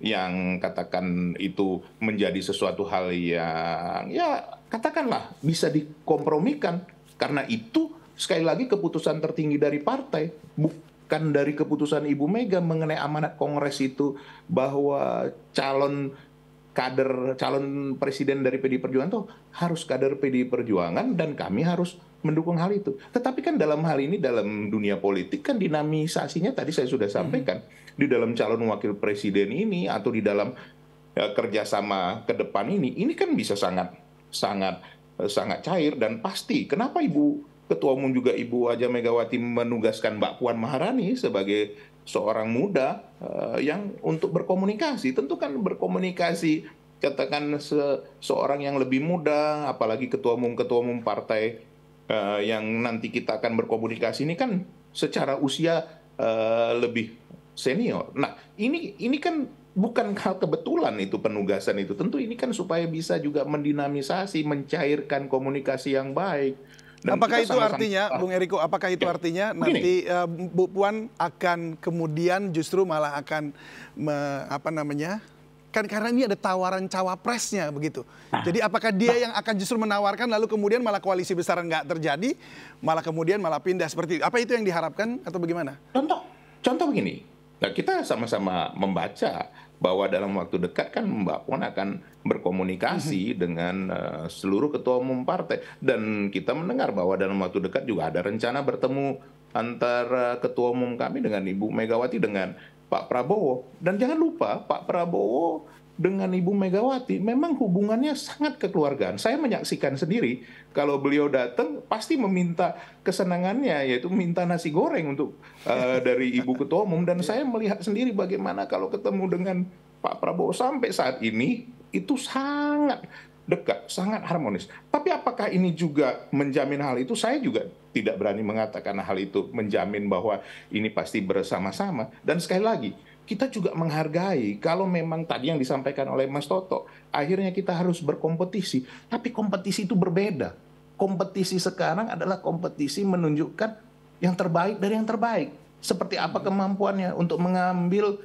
yang katakan itu menjadi sesuatu hal yang ya katakanlah bisa dikompromikan. Karena itu sekali lagi keputusan tertinggi dari partai, bukan dari keputusan Ibu Mega mengenai amanat Kongres itu bahwa calon presiden dari PDI Perjuangan itu harus kader PDI Perjuangan, dan kami harus mendukung hal itu. Tetapi kan dalam hal ini, dalam dunia politik kan dinamisasinya tadi saya sudah sampaikan, di dalam calon wakil presiden ini atau di dalam kerjasama ke depan ini kan bisa sangat cair dan pasti. Kenapa Ibu Ketua Umum juga Ibu Haja Megawati menugaskan Mbak Puan Maharani sebagai seorang muda yang untuk berkomunikasi? Tentu kan berkomunikasi, katakan seorang yang lebih muda, apalagi ketua umum partai yang nanti kita akan berkomunikasi ini kan secara usia lebih senior. Nah, ini kan bukan hal kebetulan itu penugasan itu. Tentu ini kan supaya bisa juga mendinamisasi, mencairkan komunikasi yang baik. Dan apakah itu artinya, Bung Eriko, apakah itu artinya nanti Bu Puan akan kemudian justru malah akan kan karena ini ada tawaran cawapresnya begitu. Jadi apakah dia yang akan justru menawarkan lalu kemudian malah koalisi besar nggak terjadi, malah kemudian malah pindah seperti itu. Apa itu yang diharapkan atau bagaimana? Contoh begini, nah, kita sama-sama membaca bahwa dalam waktu dekat kan Mbak Puan akan berkomunikasi dengan seluruh ketua umum partai. Dan kita mendengar bahwa dalam waktu dekat juga ada rencana bertemu antara ketua umum kami dengan Ibu Megawati dengan Pak Prabowo. Dan jangan lupa Pak Prabowo dengan Ibu Megawati memang hubungannya sangat kekeluargaan. Saya menyaksikan sendiri kalau beliau datang pasti meminta kesenangannya, yaitu minta nasi goreng untuk dari Ibu Ketua Umum. Dan saya melihat sendiri bagaimana kalau ketemu dengan Pak Prabowo sampai saat ini itu sangat dekat, sangat harmonis. Tapi apakah ini juga menjamin hal itu? Saya juga tidak berani mengatakan hal itu menjamin bahwa ini pasti bersama-sama. Dan sekali lagi, kita juga menghargai kalau memang tadi yang disampaikan oleh Mas Toto, akhirnya kita harus berkompetisi. Tapi kompetisi itu berbeda. Kompetisi sekarang adalah kompetisi menunjukkan yang terbaik dari yang terbaik. Seperti apa kemampuannya untuk mengambil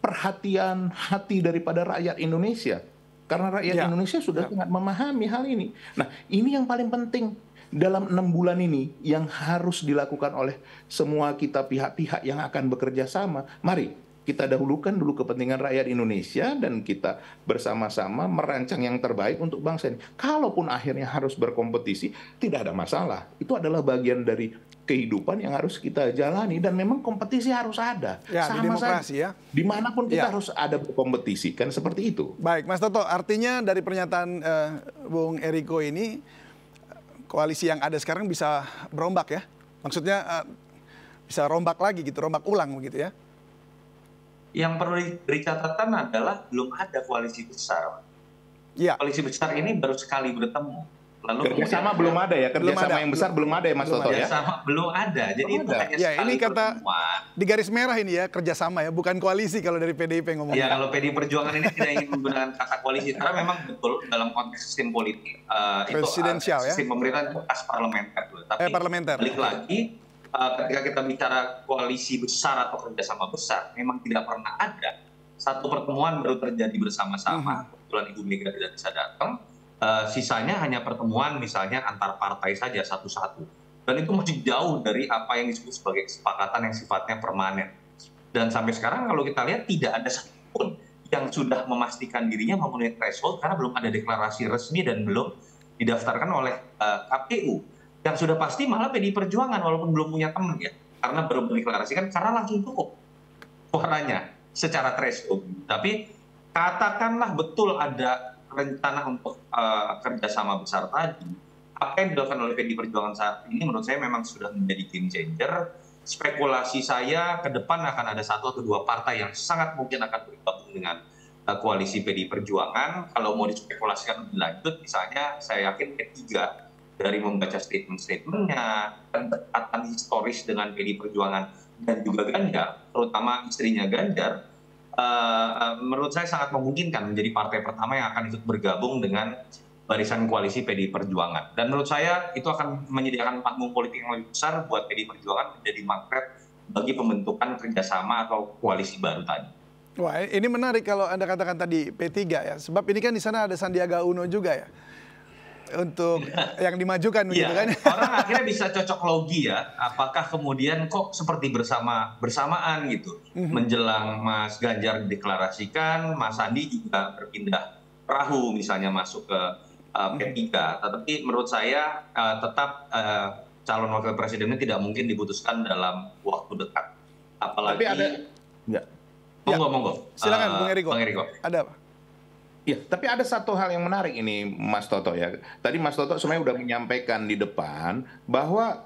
perhatian hati daripada rakyat Indonesia. Karena rakyat Indonesia sudah sangat memahami hal ini. Nah, ini yang paling penting dalam 6 bulan ini yang harus dilakukan oleh semua kita pihak-pihak yang akan bekerja sama. Mari kita dahulukan dulu kepentingan rakyat Indonesia dan kita bersama-sama merancang yang terbaik untuk bangsa ini. Kalaupun akhirnya harus berkompetisi, tidak ada masalah. Itu adalah bagian dari kehidupan yang harus kita jalani dan memang kompetisi harus ada. Ya, sama di demokrasi saja. ya. Dimanapun kita harus ada berkompetisi, kan seperti itu. Baik, Mas Toto, artinya dari pernyataan Bung Eriko ini, koalisi yang ada sekarang bisa berombak ya? Maksudnya bisa rombak lagi gitu, rombak ulang begitu ya? Yang perlu diberi catatan adalah belum ada koalisi besar. Iya. Koalisi besar ini baru sekali bertemu. Lalu Kerjasama belum ada ya, kerjasama yang besar belum ada ya Mas Toto ya? Kerjasama belum ada, jadi itu hanya Ya, sekali ini kata pertemuan. di garis merah ini ya, kerjasama ya, bukan koalisi kalau dari PDIP ngomong. Ya, kalau PDI Perjuangan ini tidak ingin menggunakan kata koalisi, karena memang betul dalam konteks sistem politik Presidensial itu ya? sistem pemerintahan bekas parlementer. Tapi Parlementer. balik lagi, ketika kita bicara koalisi besar atau kerjasama besar, memang tidak pernah ada satu pertemuan baru terjadi bersama-sama. Kebetulan Ibu Mega tidak bisa datang. Sisanya hanya pertemuan misalnya antar partai saja satu-satu. Dan itu masih jauh dari apa yang disebut sebagai kesepakatan yang sifatnya permanen. Dan sampai sekarang kalau kita lihat tidak ada satupun yang sudah memastikan dirinya memenuhi threshold karena belum ada deklarasi resmi dan belum didaftarkan oleh KPU. Yang sudah pasti malah PDI Perjuangan walaupun belum punya teman ya. Karena baru mendeklarasikan karena langsung cukup suaranya secara threshold. Tapi katakanlah betul ada rencana untuk kerjasama besar tadi, apa yang dilakukan oleh PDI Perjuangan saat ini menurut saya memang sudah menjadi game changer. Spekulasi saya ke depan akan ada 1 atau 2 partai yang sangat mungkin akan bergabung dengan koalisi PDI Perjuangan. Kalau mau dispekulasikan lebih lanjut, misalnya saya yakin P3 dari membaca statement-statementnya, kedekatan historis dengan PDI Perjuangan dan juga Ganjar, terutama istrinya Ganjar, menurut saya sangat memungkinkan menjadi partai pertama yang akan ikut bergabung dengan barisan koalisi PDI Perjuangan. Dan menurut saya itu akan menyediakan panggung politik yang lebih besar buat PDI Perjuangan menjadi magnet bagi pembentukan kerjasama atau koalisi baru tadi. Wah, ini menarik kalau Anda katakan tadi P3 ya. Sebab ini kan di sana ada Sandiaga Uno juga ya. Untuk yang dimajukan begitu kan. Orang akhirnya bisa cocok logi ya. Apakah kemudian kok seperti bersamaan gitu. Menjelang Mas Ganjar dideklarasikan, Mas Sandi juga berpindah perahu misalnya masuk ke P3. Tetapi menurut saya tetap calon wakil presiden ini tidak mungkin diputuskan dalam waktu dekat. Apalagi Tapi ada monggo. Silakan Bung Eriko. Bang Eriko. Ada apa? Ya, tapi ada satu hal yang menarik ini Mas Toto ya. Tadi Mas Toto sebenarnya udah menyampaikan di depan bahwa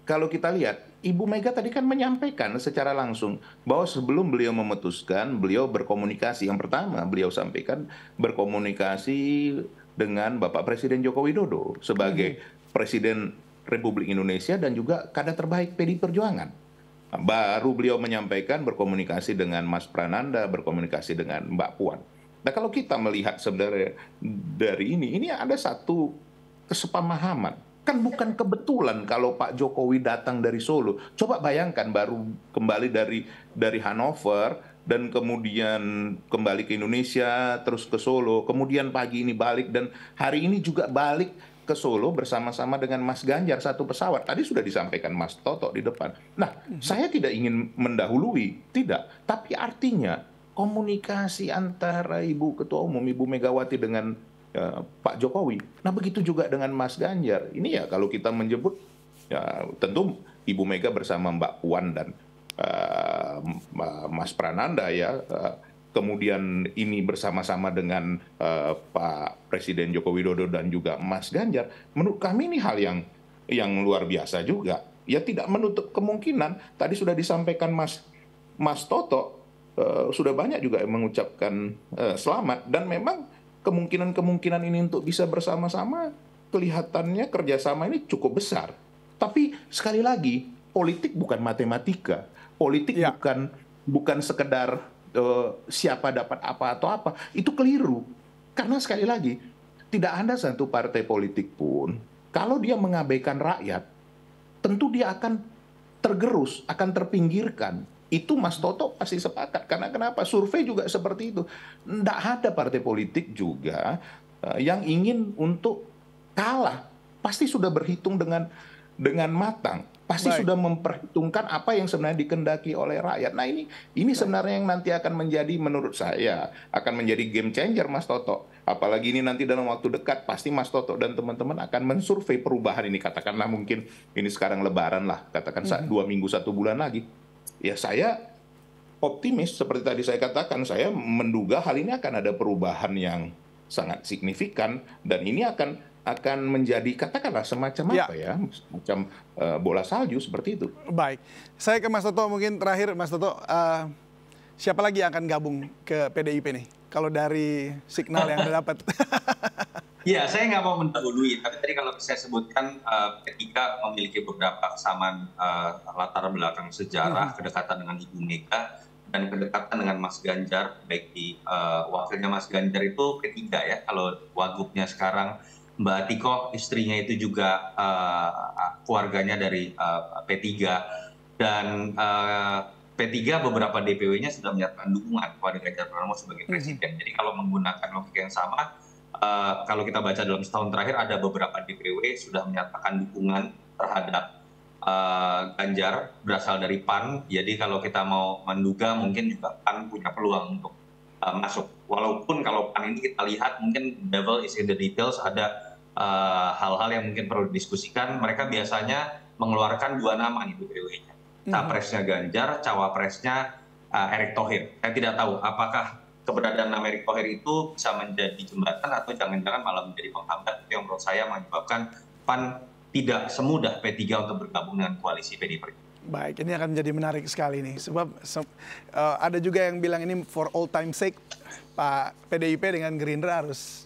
kalau kita lihat Ibu Mega tadi kan menyampaikan secara langsung bahwa sebelum beliau memutuskan, beliau berkomunikasi. Yang pertama beliau sampaikan berkomunikasi dengan Bapak Presiden Joko Widodo sebagai Presiden Republik Indonesia dan juga kader terbaik PDI Perjuangan. Baru beliau menyampaikan berkomunikasi dengan Mas Prananda, berkomunikasi dengan Mbak Puan. Nah kalau kita melihat sebenarnya dari ini ada satu kesepamahaman. Kan bukan kebetulan kalau Pak Jokowi datang dari Solo. Coba bayangkan baru kembali dari Hannover dan kemudian kembali ke Indonesia, terus ke Solo, kemudian pagi ini balik dan hari ini juga balik ke Solo bersama-sama dengan Mas Ganjar satu pesawat. Tadi sudah disampaikan Mas Toto di depan. Nah, saya tidak ingin mendahului, tidak. Tapi artinya komunikasi antara Ibu Ketua Umum, Ibu Megawati dengan Pak Jokowi. Nah begitu juga dengan Mas Ganjar. Ini ya kalau kita menyebut, ya tentu Ibu Mega bersama Mbak Puan dan Mas Prananda ya, kemudian ini bersama-sama dengan Pak Presiden Joko Widodo dan juga Mas Ganjar, menurut kami ini hal yang luar biasa juga. Ya tidak menutup kemungkinan, tadi sudah disampaikan Mas Toto, sudah banyak juga yang mengucapkan selamat, dan memang kemungkinan ini untuk bisa bersama-sama kelihatannya kerjasama ini cukup besar. Tapi sekali lagi, politik bukan matematika, politik bukan sekedar siapa dapat apa atau apa, itu keliru. Karena sekali lagi, tidak ada satu partai politik pun, kalau dia mengabaikan rakyat, tentu dia akan tergerus, akan terpinggirkan. Itu Mas Toto pasti sepakat. Karena kenapa? Survei juga seperti itu. Tidak ada partai politik juga yang ingin untuk kalah. Pasti sudah berhitung dengan matang. Pasti sudah memperhitungkan apa yang sebenarnya dikehendaki oleh rakyat. Nah ini sebenarnya yang nanti akan menjadi, menurut saya, akan menjadi game changer Mas Toto. Apalagi ini nanti dalam waktu dekat, pasti Mas Toto dan teman-teman akan mensurvei perubahan ini. Katakanlah mungkin ini sekarang Lebaran lah, katakan 2 minggu 1 bulan lagi. Ya saya optimis, seperti tadi saya katakan, saya menduga hal ini akan ada perubahan yang sangat signifikan, dan ini akan menjadi katakanlah semacam apa ya, semacam bola salju seperti itu. Baik, saya ke Mas Toto mungkin terakhir. Mas Toto, siapa lagi yang akan gabung ke PDIP nih? Kalau dari signal yang Anda dapat. Ya, saya nggak mau mendahului, tapi tadi kalau saya sebutkan P3 memiliki beberapa kesamaan latar belakang sejarah, kedekatan dengan Ibu Mega, dan kedekatan dengan Mas Ganjar, baik di wakilnya Mas Ganjar itu P3 ya, kalau wagubnya sekarang Mbak Tiko, istrinya itu juga keluarganya dari P3, dan P3 beberapa DPW-nya sudah menyatakan dukungan kepada Ganjar Pranowo sebagai presiden. Jadi kalau menggunakan logika yang sama, kalau kita baca dalam setahun terakhir ada beberapa DPW sudah menyatakan dukungan terhadap Ganjar berasal dari PAN. Jadi kalau kita mau menduga mungkin juga PAN punya peluang untuk masuk. Walaupun kalau PAN ini kita lihat mungkin devil is in the details, ada hal-hal yang mungkin perlu didiskusikan. Mereka biasanya mengeluarkan 2 nama nih DPW-nya. Capresnya Ganjar, cawapresnya Erick Thohir. Saya tidak tahu apakah keberadaan nama Erick Thohir itu bisa menjadi jembatan atau jangan-jangan malah menjadi penghambat. Itu yang menurut saya menyebabkan PAN tidak semudah P3 untuk bergabung dengan koalisi PDI Perjuangan. Baik, ini akan menjadi menarik sekali nih. Sebab ada juga yang bilang ini for all time sake, Pak PDIP dengan Gerindra harus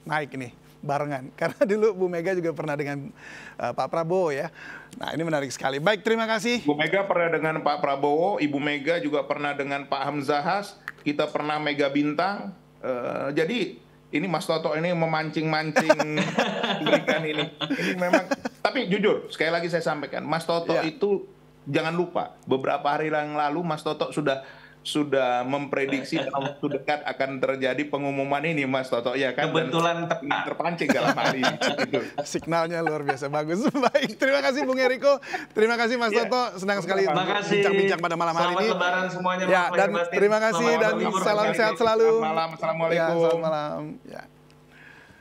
naik nih barengan. Karena dulu Bu Mega juga pernah dengan Pak Prabowo ya. Nah ini menarik sekali. Baik, terima kasih. Bu Mega pernah dengan Pak Prabowo, Ibu Mega juga pernah dengan Pak Hamzahas, kita pernah Mega Bintang. Jadi ini Mas Toto ini memancing-mancing berikan ini. Ini memang, tapi jujur, sekali lagi saya sampaikan, Mas Toto itu jangan lupa, beberapa hari yang lalu Mas Toto sudah memprediksi dalam waktu dekat akan terjadi pengumuman ini, Mas Toto, ya kan? Kebetulan terpancing dalam hal ini. Signalnya luar biasa bagus. Baik, terima kasih Bung Eriko, terima kasih Mas Toto, senang sekali bincang-bincang pada malam hari ini. Selamat Lebaran semuanya. Ya, dan terima kasih dan salam sehat selalu. Selamat malam, assalamualaikum. Ya, selamat malam. Ya.